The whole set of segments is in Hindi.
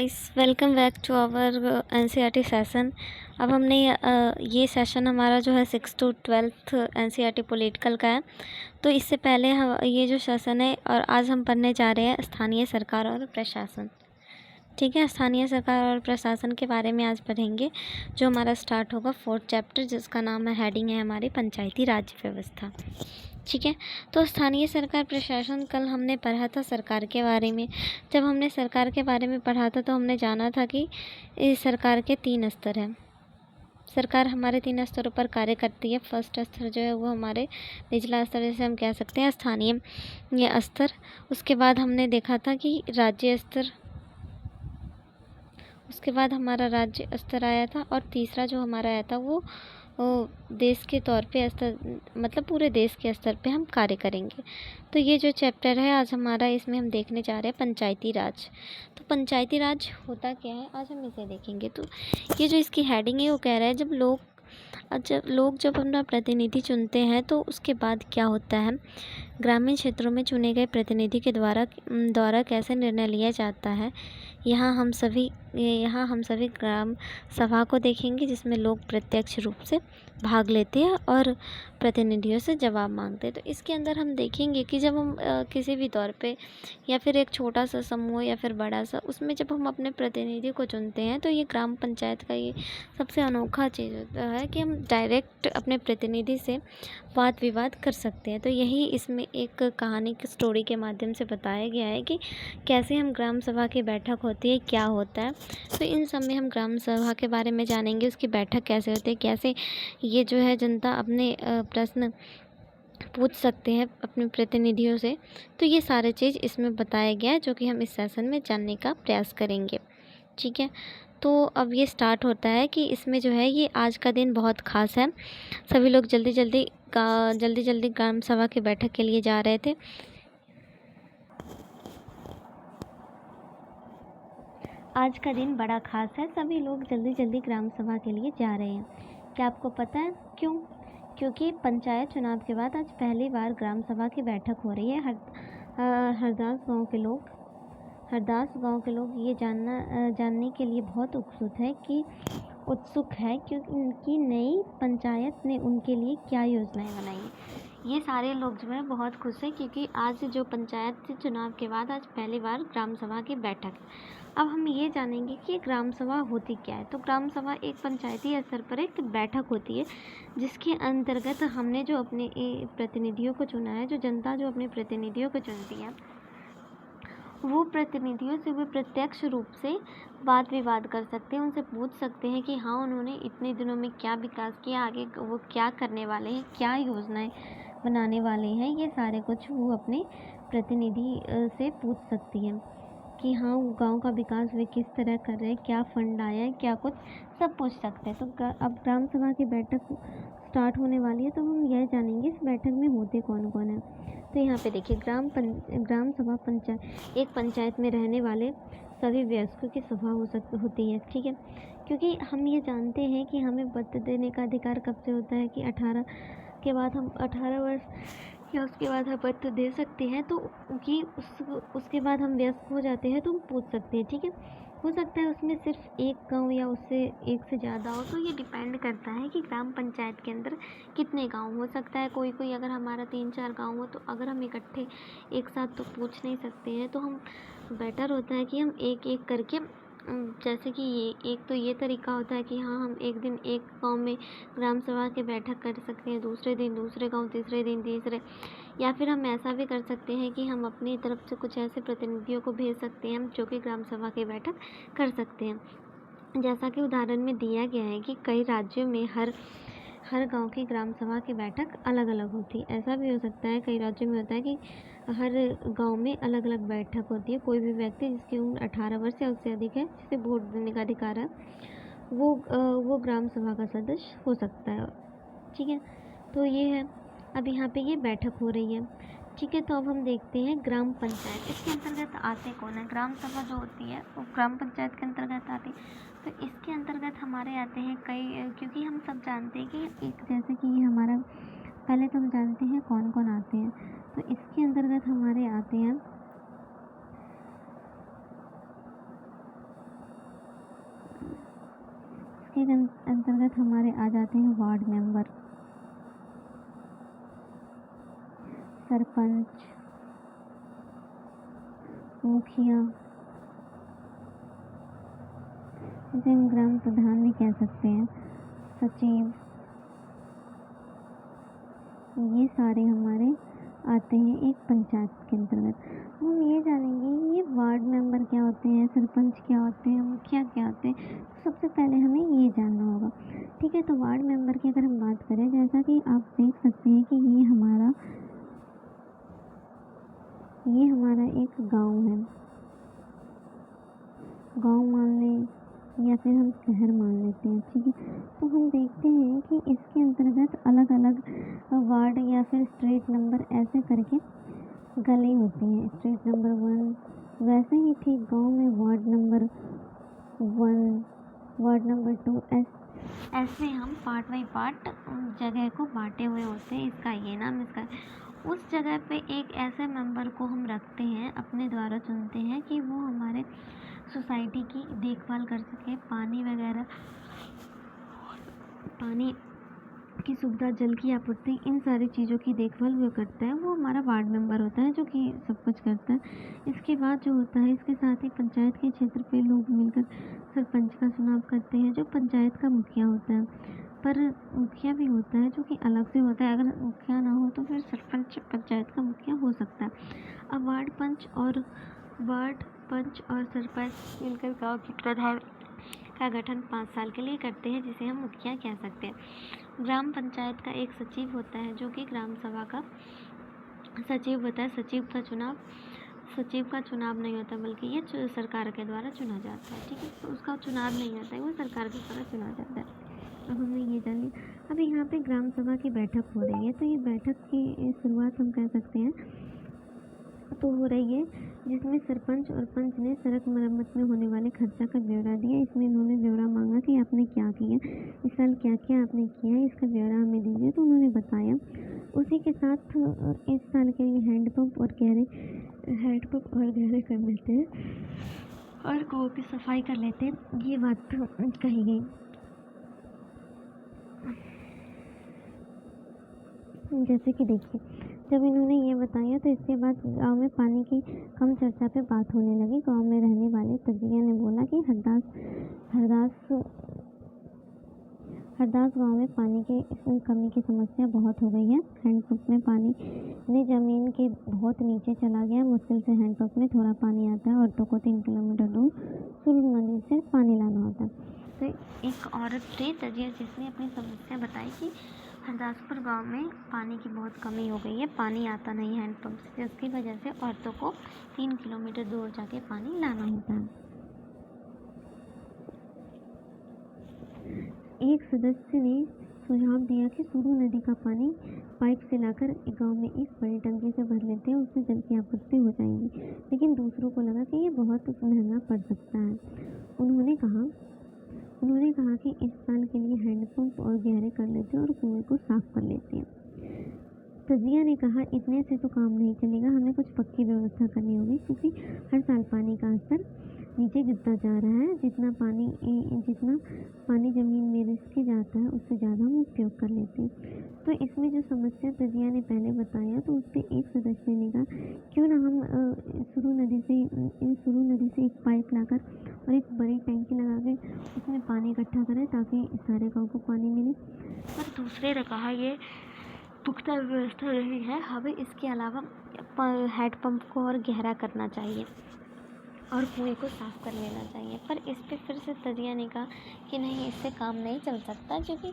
Guys, welcome back to our NCERT session. अब हमने ये सेशन हमारा जो है 6 to 12th एनसीईआरटी पॉलिटिकल का है। तो इससे पहले हम ये जो सेशन है और आज हम पढ़ने जा रहे हैं स्थानीय सरकार और प्रशासन। ठीक है, स्थानीय सरकार और प्रशासन के बारे में आज पढ़ेंगे, जो हमारा स्टार्ट होगा 4th चैप्टर, जिसका नाम है, हेडिंग है हमारी पंचायती राज व्यवस्था। ठीक है, तो स्थानीय सरकार प्रशासन कल हमने पढ़ा था सरकार के बारे में। जब हमने सरकार के बारे में पढ़ा था तो हमने जाना था कि इस सरकार के 3 स्तर हैं। सरकार हमारे 3 स्तरों पर कार्य करती है। फर्स्ट स्तर जो है वो हमारे निचला स्तर, जैसे हम कह सकते हैं स्थानीय ये स्तर। उसके बाद हमने देखा था कि राज्य स्तर, उसके बाद हमारा राज्य स्तर आया था, और तीसरा जो हमारा आया था वो देश के तौर पे स्तर, मतलब पूरे देश के स्तर पे हम कार्य करेंगे। तो ये जो चैप्टर है आज हमारा, इसमें हम देखने जा रहे हैं पंचायती राज। तो पंचायती राज होता क्या है, आज हम इसे देखेंगे। तो ये जो इसकी हेडिंग है वो कह रहा है, जब लोग अपना प्रतिनिधि चुनते हैं तो उसके बाद क्या होता है, ग्रामीण क्षेत्रों में चुने गए प्रतिनिधि के द्वारा कैसे निर्णय लिया जाता है। यहाँ हम सभी ग्राम सभा को देखेंगे, जिसमें लोग प्रत्यक्ष रूप से भाग लेते हैं और प्रतिनिधियों से जवाब मांगते हैं। तो इसके अंदर हम देखेंगे कि जब हम किसी भी तौर पे, या फिर एक छोटा सा समूह या फिर बड़ा सा, उसमें जब हम अपने प्रतिनिधि को चुनते हैं तो ये ग्राम पंचायत का ये सबसे अनोखा चीज़ होता है कि हम डायरेक्ट अपने प्रतिनिधि से वाद विवाद कर सकते हैं। तो यही इसमें एक कहानी की स्टोरी के माध्यम से बताया गया है कि कैसे हम ग्राम सभा की बैठक होती है, क्या होता है। तो इन सब में हम ग्राम सभा के बारे में जानेंगे, उसकी बैठक कैसे होती है, कैसे ये जो है जनता अपने प्रश्न पूछ सकते हैं अपने प्रतिनिधियों से। तो ये सारे चीज़ इसमें बताया गया है, जो कि हम इस सेशन में जानने का प्रयास करेंगे। ठीक है, तो अब ये स्टार्ट होता है कि इसमें जो है ये आज का दिन बहुत ख़ास है। सभी लोग जल्दी जल्दी ग्राम सभा की बैठक के लिए जा रहे थे। आज का दिन बड़ा ख़ास है, सभी लोग जल्दी जल्दी ग्राम सभा के लिए जा रहे हैं। क्या आपको पता है क्यों? क्योंकि पंचायत चुनाव के बाद आज पहली बार ग्राम सभा की बैठक हो रही है। हरदास गांव के लोग ये जानने के लिए बहुत उत्सुक है क्योंकि उनकी नई पंचायत ने उनके लिए क्या योजनाएं बनाई हैं। ये सारे लोग जो है बहुत खुश हैं, क्योंकि आज जो पंचायत चुनाव के बाद आज पहली बार ग्राम सभा की बैठक है। अब हम ये जानेंगे कि ग्राम सभा होती क्या है। तो ग्राम सभा एक पंचायती स्तर पर एक बैठक होती है, जिसके अंतर्गत हमने जो अपने प्रतिनिधियों को चुना है, जो जनता जो अपने प्रतिनिधियों को चुनती है, वो प्रतिनिधियों से वे प्रत्यक्ष रूप से वाद विवाद कर सकते हैं, उनसे पूछ सकते हैं कि हाँ, उन्होंने इतने दिनों में क्या विकास किया, आगे वो क्या करने वाले हैं, क्या योजनाएं बनाने वाले हैं। ये सारे कुछ वो अपने प्रतिनिधि से पूछ सकती हैं कि हाँ, गांव का विकास वे किस तरह कर रहे हैं, क्या फंड आया है, क्या कुछ, सब पूछ सकते हैं। तो अब ग्राम सभा की बैठक स्टार्ट होने वाली है, तो हम यह जानेंगे इस बैठक में होते कौन कौन है। तो यहाँ पे देखिए, ग्राम सभा एक पंचायत में रहने वाले सभी वयस्कों की सभा होती है। ठीक है, क्योंकि हम ये जानते हैं कि हमें मत देने का अधिकार कब से होता है कि 18 के बाद, हम 18 वर्ष या उसके बाद हम मत दे सकते हैं। तो कि उसके बाद हम वयस्क हो जाते हैं तो हम पूछ सकते हैं। ठीक है, हो सकता है उसमें सिर्फ एक गांव या उससे एक से ज़्यादा हो। तो ये डिपेंड करता है कि ग्राम पंचायत के अंदर कितने गांव हो सकता है। कोई अगर हमारा 3-4 गांव हो, तो अगर हम इकट्ठे एक साथ तो पूछ नहीं सकते हैं। तो हम बेटर होता है कि हम एक एक करके, जैसे कि ये तरीका होता है कि हाँ, हम एक दिन एक गांव में ग्राम सभा की बैठक कर सकते हैं, दूसरे दिन दूसरे गांव, तीसरे दिन तीसरे, या फिर हम ऐसा भी कर सकते हैं कि हम अपनी तरफ से कुछ ऐसे प्रतिनिधियों को भेज सकते हैं जो कि ग्राम सभा की बैठक कर सकते हैं। जैसा कि उदाहरण में दिया गया है कि कई राज्यों में हर गांव की ग्राम सभा की बैठक अलग अलग होती है। ऐसा भी हो सकता है, कई राज्यों में होता है कि हर गांव में अलग अलग बैठक होती है। कोई भी व्यक्ति जिसकी उम्र 18 वर्ष या उससे अधिक है, जिसे वोट देने का अधिकार है, वो ग्राम सभा का सदस्य हो सकता है। ठीक है, तो ये है, अब यहाँ पे ये बैठक हो रही है। ठीक है, तो अब हम देखते हैं ग्राम पंचायत, इसके अंतर्गत आते कौन है। ग्राम सभा जो होती है वो ग्राम पंचायत के अंतर्गत आती है। तो इसके अंतर्गत हमारे आते हैं क्योंकि हम सब जानते हैं कि एक, जैसे कि ये हमारा, पहले तो हम जानते हैं कौन कौन आते हैं। तो इसके अंतर्गत हमारे आते हैं इसके अंतर्गत हमारे आ जाते हैं वार्ड मेंबर, सरपंच, मुखिया, जिसे हम ग्राम प्रधान भी कह सकते हैं, सचिव, ये सारे हमारे आते हैं एक पंचायत के अंतर्गत। हम ये जानेंगे ये वार्ड मेंबर क्या होते हैं, सरपंच क्या होते हैं, मुखिया क्या होते हैं। तो सबसे पहले हमें ये जानना होगा। ठीक है, तो वार्ड मेंबर की अगर हम बात करें, जैसा कि आप देख सकते हैं कि ये हमारा एक गांव है, गांव मान लें या फिर हम शहर मान लेते हैं। ठीक है, तो हम देखते हैं कि इसके अंतर्गत अलग अलग वार्ड या फिर स्ट्रीट नंबर ऐसे करके गली होती हैं। स्ट्रीट नंबर 1, वैसे ही ठीक गांव में वार्ड नंबर 1, वार्ड नंबर 2, ऐसे हम पार्ट बाई पार्ट जगह को बांटे हुए होते हैं। इसका ये नाम, इसका उस जगह पे एक ऐसे मेंबर को हम रखते हैं, अपने द्वारा चुनते हैं कि वो हमारे सोसाइटी की देखभाल कर सके, पानी वगैरह, पानी की सुविधा, जल की आपूर्ति, इन सारी चीज़ों की देखभाल वो करता है। वो हमारा वार्ड मेंबर होता है जो कि सब कुछ करता है। इसके बाद जो होता है, इसके साथ ही पंचायत के क्षेत्र पे लोग मिलकर सरपंच का चुनाव करते हैं, जो पंचायत का मुखिया होता है। पर मुखिया भी होता है जो कि अलग से होता है। अगर मुखिया ना हो तो फिर सरपंच पंचायत का मुखिया हो सकता है। अब वार्ड पंच और सरपंच मिलकर गाँव की प्रधान का गठन 5 साल के लिए करते हैं, जिसे हम मुखिया कह सकते हैं। ग्राम पंचायत का एक सचिव होता है जो कि ग्राम सभा का सचिव होता है। सचिव का चुनाव नहीं होता, बल्कि ये सरकार के द्वारा चुना जाता है। ठीक है, तो उसका चुनाव नहीं होता है, वो सरकार के द्वारा चुना जाता है। अब हमने ये जान लिया। अब यहाँ पे ग्राम सभा की बैठक हो रही है, तो ये बैठक की शुरुआत हम कह सकते हैं तो हो रही है, जिसमें सरपंच और पंच ने सड़क मरम्मत में होने वाले खर्चा का ब्यौरा दिया। इसमें इन्होंने ब्यौरा मांगा कि आपने क्या किया, इस साल क्या क्या आपने किया है, इसका ब्यौरा हमें दीजिए। तो उन्होंने बताया। उसी के साथ इस साल के लिए हैंडपम्प और गहरे कर लेते हैं और कुओं की सफाई कर लेते हैं, ये बात कही गई। जैसे कि देखिए, जब इन्होंने ये बताया तो इसके बाद गांव में पानी की कम चर्चा पे बात होने लगी। गांव में रहने वाले तजिया ने बोला कि हरदास गांव में पानी की कमी की समस्या बहुत हो गई है। हैंडपंप में पानी ने ज़मीन के बहुत नीचे चला गया। मुश्किल से हैंडपंप में थोड़ा पानी आता है। औरतों को 3 किलोमीटर दूर सुरुल नदी से पानी लाना होता है। तो एक औरत थी तजिया, जिसने अपनी समस्या बताई कि हरदासपुर गांव में पानी की बहुत कमी हो गई है, पानी आता नहीं है हैंडपम्प से, जिसकी वजह से औरतों को 3 किलोमीटर दूर जाके पानी लाना होता है। एक सदस्य ने सुझाव दिया कि सुरू नदी का पानी पाइप से लाकर गांव में एक बड़ी टंकी से भर लेते हैं, उससे जल की आपूर्ति हो जाएगी। लेकिन दूसरों को लगा कि ये बहुत महंगा पड़ सकता है। उन्होंने कहा कि इस साल के लिए हैंडपंप और गहरे कर लेते हैं और कुएं को साफ कर लेते हैं। तजिया ने कहा, इतने से तो काम नहीं चलेगा, हमें कुछ पक्की व्यवस्था करनी होगी, क्योंकि हर साल पानी का स्तर नीचे गिरता जा रहा है। जितना पानी ज़मीन में रिस के जाता है, उससे ज़्यादा हम उपयोग कर लेते हैं। तो इसमें जो समस्या तजिया ने पहले बताया, तो उस पर एक सदस्य ने कहा, क्यों ना हम सुरू नदी से एक पाइप लाकर और एक बड़ी टंकी लगा के उसमें पानी इकट्ठा करें, ताकि सारे गाँव को पानी मिले। पर दूसरे ने कहा, ये पुख्ता व्यवस्था नहीं है, हमें इसके अलावा हैंडपम्प को और गहरा करना चाहिए और कुएं को साफ़ कर लेना चाहिए। पर इस पे फिर से तजिया ने कहा कि नहीं, इससे काम नहीं चल सकता, क्योंकि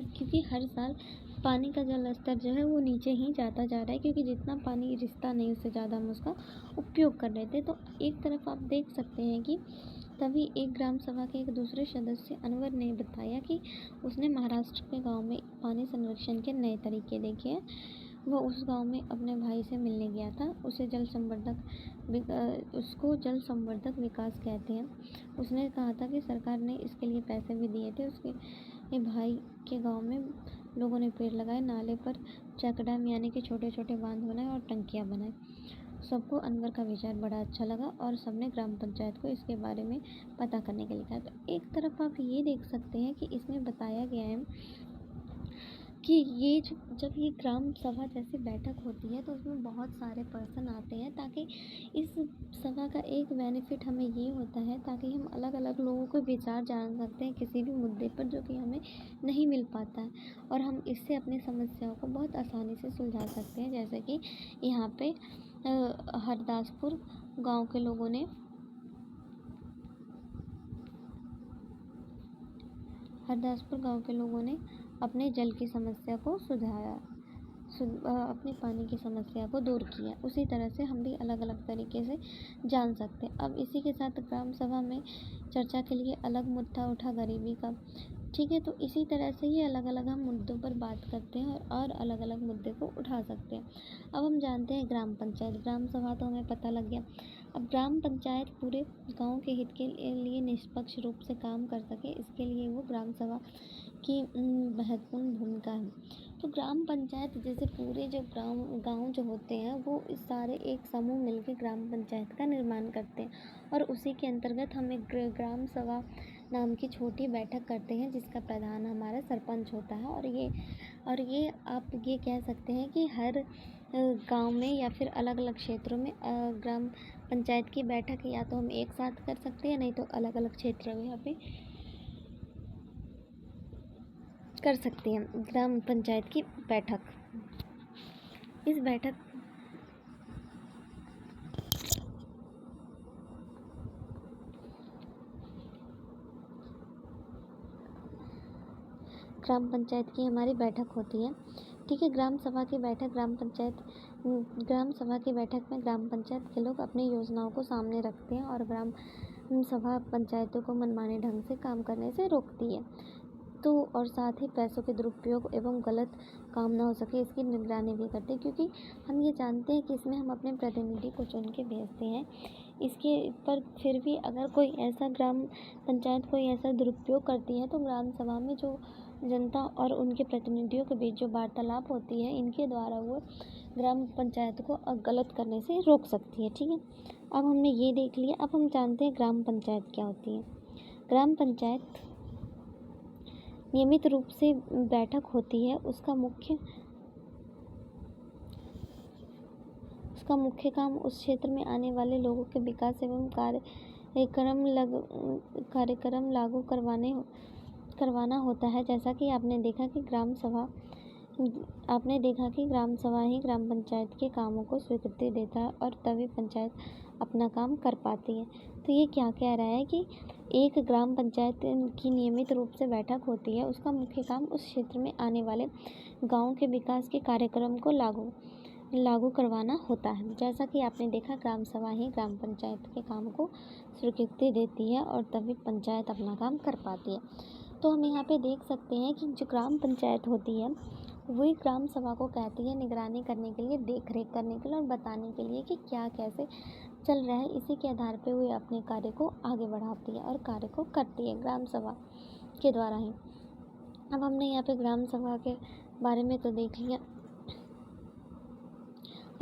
क्योंकि हर साल पानी का जल स्तर जो है वो नीचे ही जाता जा रहा है, क्योंकि जितना पानी रिसता नहीं उससे ज़्यादा हम उसका उपयोग कर लेते। तो एक तरफ आप देख सकते हैं कि तभी एक ग्राम सभा के एक दूसरे सदस्य अनवर ने बताया कि उसने महाराष्ट्र के गांव में पानी संरक्षण के नए तरीके देखे हैं। वो उस गांव में अपने भाई से मिलने गया था। उसको जल संवर्धक विकास कहते हैं। उसने कहा था कि सरकार ने इसके लिए पैसे भी दिए थे। उसके भाई के गांव में लोगों ने पेड़ लगाए, नाले पर चेक डैम यानी कि छोटे छोटे बांध बनाए और टंकियां बनाए। सबको अनवर का विचार बड़ा अच्छा लगा और सबने ग्राम पंचायत को इसके बारे में पता करने के लिए कहा। तो एक तरफ आप ये देख सकते हैं कि इसमें बताया गया है कि ये जब ये ग्राम सभा जैसी बैठक होती है तो उसमें बहुत सारे पर्सन आते हैं, ताकि इस सभा का एक बेनिफिट हमें ये होता है ताकि हम अलग अलग लोगों के विचार जान सकते हैं किसी भी मुद्दे पर जो कि हमें नहीं मिल पाता है, और हम इससे अपनी समस्याओं को बहुत आसानी से सुलझा सकते हैं। जैसे कि यहाँ पे हरदासपुर गांव के लोगों ने अपने जल की समस्या को सुधारा, अपने पानी की समस्या को दूर किया। उसी तरह से हम भी अलग अलग तरीके से जान सकते हैं। अब इसी के साथ ग्राम सभा में चर्चा के लिए अलग मुद्दा उठा गरीबी का, ठीक है। तो इसी तरह से ही अलग अलग हम मुद्दों पर बात करते हैं और अलग अलग मुद्दे को उठा सकते हैं। अब हम जानते हैं ग्राम पंचायत, ग्राम सभा तो हमें पता लग गया। अब ग्राम पंचायत पूरे गांव के हित के लिए निष्पक्ष रूप से काम कर सके, इसके लिए वो ग्राम सभा की महत्वपूर्ण भूमिका है। तो ग्राम पंचायत जैसे पूरे जो गांव जो होते हैं वो इस सारे एक समूह मिलकर ग्राम पंचायत का निर्माण करते हैं, और उसी के अंतर्गत हम एक ग्राम सभा नाम की छोटी बैठक करते हैं जिसका प्रधान हमारा सरपंच होता है। और ये आप ये कह सकते हैं कि हर गांव में या फिर अलग अलग क्षेत्रों में ग्राम पंचायत की बैठक या तो हम एक साथ कर सकते हैं, नहीं तो अलग अलग क्षेत्रों में यहाँ पे कर सकते हैं ग्राम पंचायत की बैठक। इस बैठक ग्राम पंचायत की हमारी बैठक होती है, ठीक है। ग्राम सभा की बैठक ग्राम सभा की बैठक में ग्राम पंचायत के लोग अपनी योजनाओं को सामने रखते हैं और ग्राम सभा पंचायतों को मनमाने ढंग से काम करने से रोकती है। तो और साथ ही पैसों के दुरुपयोग एवं गलत काम ना हो सके इसकी निगरानी भी करते हैं, क्योंकि हम ये जानते हैं कि इसमें हम अपने प्रतिनिधि को चुन के भेजते हैं। इसके पर फिर भी अगर कोई ऐसा ग्राम पंचायत कोई ऐसा दुरुपयोग करती है तो ग्राम सभा में जो जनता और उनके प्रतिनिधियों के बीच जो वार्तालाप होती है, इनके द्वारा वो ग्राम पंचायत को गलत करने से रोक सकती है, ठीक है। अब हमने ये देख लिया। अब हम जानते हैं ग्राम पंचायत क्या होती है। ग्राम पंचायत नियमित रूप से बैठक होती है। उसका मुख्य काम उस क्षेत्र में आने वाले लोगों के विकास एवं कार्यक्रम लागू करवाना होता है। जैसा कि आपने देखा कि ग्राम सभा ही ग्राम पंचायत के कामों को स्वीकृति देता है और तभी पंचायत अपना काम कर पाती है। तो ये क्या कह रहा है कि एक ग्राम पंचायत की नियमित रूप से बैठक होती है, उसका मुख्य काम उस क्षेत्र में आने वाले गांव के विकास के कार्यक्रम को लागू करवाना होता है। जैसा कि आपने देखा ग्राम सभा ही ग्राम पंचायत के काम को स्वीकृति देती है और तभी पंचायत अपना काम कर पाती है। तो हम यहाँ पे देख सकते हैं कि जो ग्राम पंचायत होती है वही ग्राम सभा को कहती है निगरानी करने के लिए, देख रेख करने के लिए और बताने के लिए कि क्या कैसे चल रहा है। इसी के आधार पे वो अपने कार्य को आगे बढ़ाती है और कार्य को करती है ग्राम सभा के द्वारा ही। अब हमने यहाँ पे ग्राम सभा के बारे में तो देख लिया।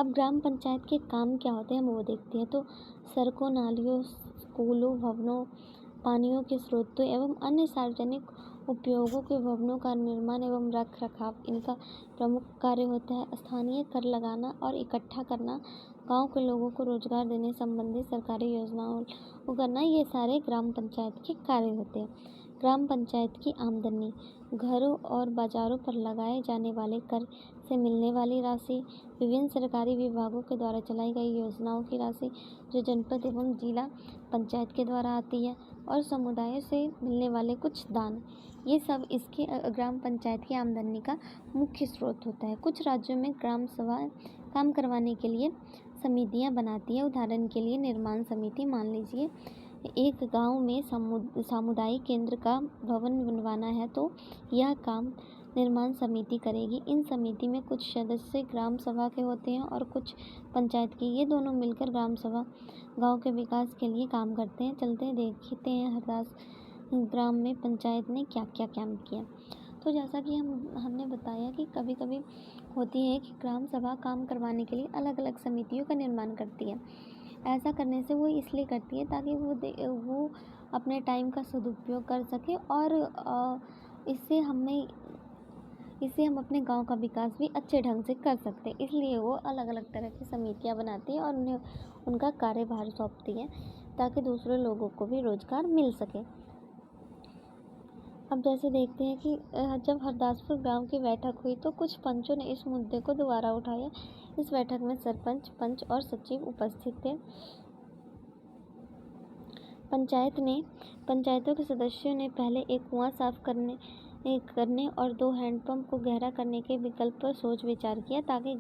अब ग्राम पंचायत के काम क्या होते हैं हम वो देखते हैं। तो सड़कों, नालियों, स्कूलों, भवनों, पानियों के स्रोतों एवं अन्य सार्वजनिक उपयोगों के भवनों का निर्माण एवं रख रखाव इनका प्रमुख कार्य होता है। स्थानीय कर लगाना और इकट्ठा करना, गांव के लोगों को रोजगार देने संबंधी सरकारी योजनाओं को करना, ये सारे ग्राम पंचायत के कार्य होते हैं। ग्राम पंचायत की आमदनी घरों और बाजारों पर लगाए जाने वाले कर से मिलने वाली राशि, विभिन्न सरकारी विभागों के द्वारा चलाई गई योजनाओं की राशि जो जनपद एवं जिला पंचायत के द्वारा आती है, और समुदायों से मिलने वाले कुछ दान, ये सब इसके ग्राम पंचायत की आमदनी का मुख्य स्रोत होता है। कुछ राज्यों में ग्राम सभा काम करवाने के लिए समितियां बनाती है। उदाहरण के लिए निर्माण समिति, मान लीजिए एक गांव में सामुदायिक केंद्र का भवन बनवाना है तो यह काम निर्माण समिति करेगी। इन समिति में कुछ सदस्य ग्राम सभा के होते हैं और कुछ पंचायत के। ये दोनों मिलकर ग्राम सभा गांव के विकास के लिए काम करते हैं। चलते देखते हैं हरदास ग्राम में पंचायत ने क्या क्या काम किया। तो जैसा कि हमने बताया कि कभी कभी होती है कि ग्राम सभा काम करवाने के लिए अलग अलग समितियों का निर्माण करती है। ऐसा करने से वो इसलिए करती है ताकि वो अपने टाइम का सदुपयोग कर सके और इससे हम अपने गांव का विकास भी अच्छे ढंग से कर सकते हैं। इसलिए वो अलग अलग तरह की समितियां बनाती है और उन्हें उनका कार्यभार सौंपती है ताकि दूसरे लोगों को भी रोजगार मिल सके। अब जैसे देखते हैं कि जब हरदासपुर गांव की बैठक हुई तो कुछ पंचों ने इस मुद्दे को दोबारा उठाया। इस बैठक में सरपंच, पंच और सचिव उपस्थित थे। पंचायतों के सदस्यों ने पहले एक कुआं साफ करने और 2 हैंडपंप को गहरा करने के विकल्प पर सोच विचार किया ताकि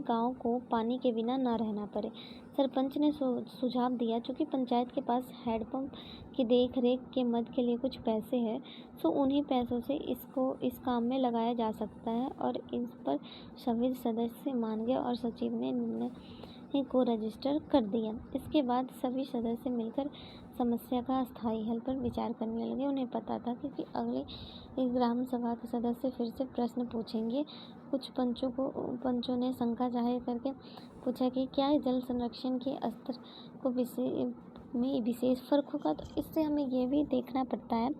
गांव को पानी के बिना न रहना पड़े। सरपंच ने सुझाव दिया, चूँकि पंचायत के पास हैंडपंप की देख रेख के मद के लिए कुछ पैसे हैं, तो उन्हीं पैसों से इस काम में लगाया जा सकता है। और इस पर सभी सदस्य मान गए और सचिव ने निर्णय को रजिस्टर कर दिया। इसके बाद सभी सदस्य मिलकर समस्या का अस्थायी हल पर विचार करने लगे। उन्हें पता था कि अगले ग्राम सभा के सदस्य फिर से प्रश्न पूछेंगे। कुछ पंचों ने शंका जाहिर करके पूछा कि क्या जल संरक्षण के स्तर को में विशेष फर्क होगा। तो इससे हमें ये भी देखना पड़ता है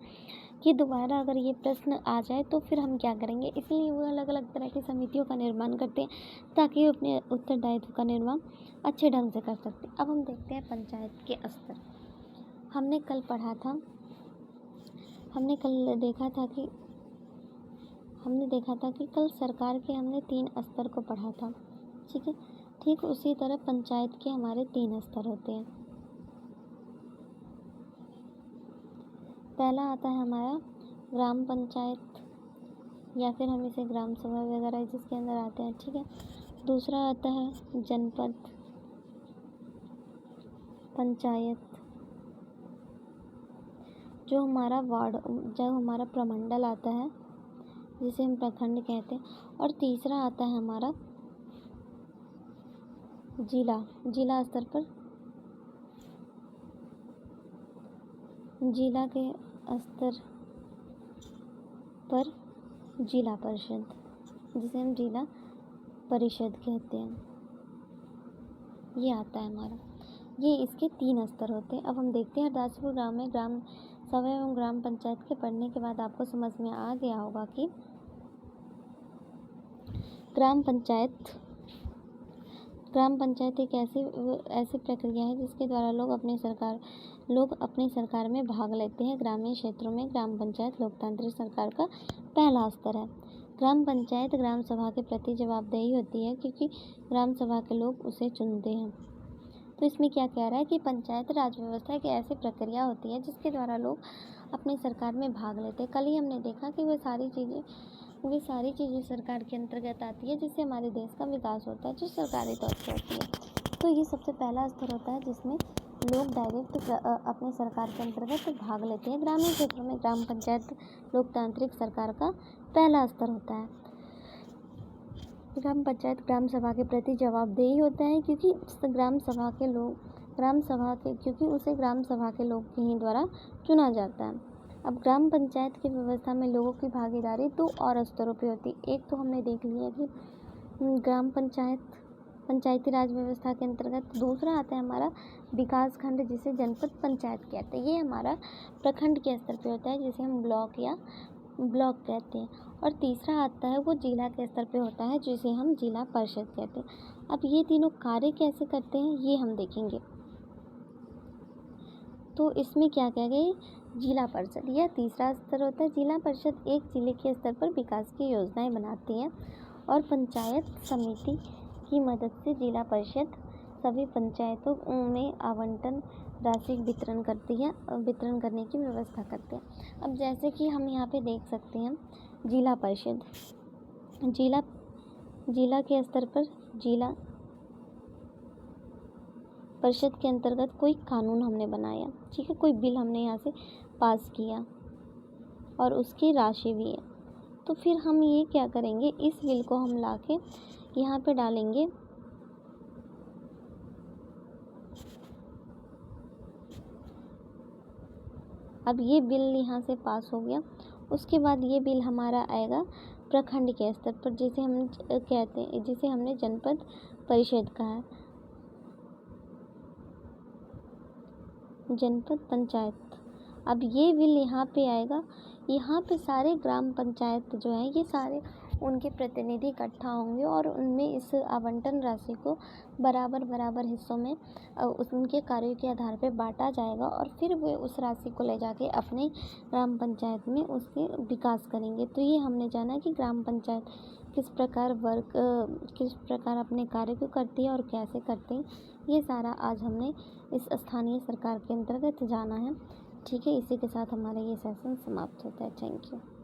कि दोबारा अगर ये प्रश्न आ जाए तो फिर हम क्या करेंगे। इसलिए वो अलग अलग तरह की समितियों का निर्माण करते हैं ताकि वो अपने उत्तरदायित्व का निर्वाह अच्छे ढंग से कर सकते हैं। अब हम देखते हैं पंचायत के स्तर। हमने कल देखा था कि कल सरकार के हमने 3 स्तर को पढ़ा था। ठीक है, ठीक उसी तरह पंचायत के हमारे 3 स्तर होते हैं। पहला आता है हमारा ग्राम पंचायत या फिर हम इसे ग्राम सभा वगैरह जिसके अंदर आते हैं। ठीक है, दूसरा आता है जनपद पंचायत, जो हमारा प्रमंडल आता है जिसे हम प्रखंड कहते हैं। और तीसरा आता है हमारा जिला स्तर पर, जिला के स्तर पर जिला परिषद, जिसे हम जिला परिषद कहते हैं, ये आता है हमारा। ये इसके 3 स्तर होते हैं। अब हम देखते हैं हरदासपुर गांव में ग्राम सभा एवं ग्राम पंचायत के पढ़ने के बाद आपको समझ में आ गया होगा कि ग्राम पंचायत एक ऐसी प्रक्रिया है जिसके द्वारा लोग अपनी सरकार में भाग लेते हैं। ग्रामीण क्षेत्रों में ग्राम पंचायत लोकतांत्रिक सरकार का पहला स्तर है। ग्राम पंचायत ग्राम सभा के प्रति जवाबदेही होती है क्योंकि ग्राम सभा के लोग उसे चुनते हैं। तो इसमें क्या कह रहा है कि पंचायत राज व्यवस्था एक ऐसी प्रक्रिया होती है जिसके द्वारा लोग अपनी सरकार में भाग लेते हैं। कल ही हमने देखा कि वे सारी चीज़ें सरकार के अंतर्गत आती है जिससे हमारे देश का विकास होता है, जो सरकारी तौर पर होती है। तो ये सबसे पहला स्तर होता है जिसमें लोग डायरेक्ट अपने सरकार के अंतर्गत भाग लेते हैं। ग्रामीण क्षेत्रों में ग्राम पंचायत लोकतांत्रिक सरकार का पहला स्तर होता है। ग्राम पंचायत ग्राम सभा के प्रति जवाबदेही होता है क्योंकि उसे ग्राम सभा के लोग ही द्वारा चुना जाता है। अब ग्राम पंचायत की व्यवस्था में लोगों की भागीदारी 2 और स्तरों पे होती है। एक तो हमने देख लिया कि ग्राम पंचायती राज व्यवस्था के अंतर्गत। दूसरा आता है हमारा विकास खंड जिसे जनपद पंचायत कहते हैं। ये हमारा प्रखंड के स्तर पे होता है जिसे हम ब्लॉक कहते हैं। और तीसरा आता है वो जिला के स्तर पे होता है जिसे हम जिला परिषद कहते हैं। अब ये तीनों कार्य कैसे करते हैं ये हम देखेंगे। तो इसमें क्या कह गए, जिला परिषद यह तीसरा स्तर होता है। जिला परिषद एक जिले के स्तर पर विकास की योजनाएं बनाती है और पंचायत समिति की मदद से जिला परिषद सभी पंचायतों में आवंटन राशि वितरण करने की व्यवस्था करते हैं। अब जैसे कि हम यहाँ पे देख सकते हैं जिला परिषद, जिला के स्तर पर जिला परिषद के अंतर्गत कोई कानून हमने बनाया, ठीक है, कोई बिल हमने यहाँ से पास किया और उसकी राशि भी है। तो फिर हम ये क्या करेंगे, इस बिल को हम लाके यहाँ पे डालेंगे अब ये बिल यहाँ से पास हो गया, उसके बाद ये बिल हमारा आएगा प्रखंड के स्तर पर, जिसे हम कहते हैं, जिसे हमने जनपद परिषद कहा है, जनपद पंचायत। अब ये बिल यहाँ पे आएगा, यहाँ पे सारे ग्राम पंचायत जो हैं ये सारे उनके प्रतिनिधि इकट्ठा होंगे और उनमें इस आवंटन राशि को बराबर हिस्सों में उनके कार्यों के आधार पर बांटा जाएगा और फिर वे उस राशि को ले जाके अपने ग्राम पंचायत में उसके विकास करेंगे। तो ये हमने जाना कि ग्राम पंचायत किस प्रकार अपने कार्य को करती है और कैसे करती है, ये सारा आज हमने इस स्थानीय सरकार के अंतर्गत जाना है। ठीक है, इसी के साथ हमारा ये सेशन समाप्त होता है। Thank you.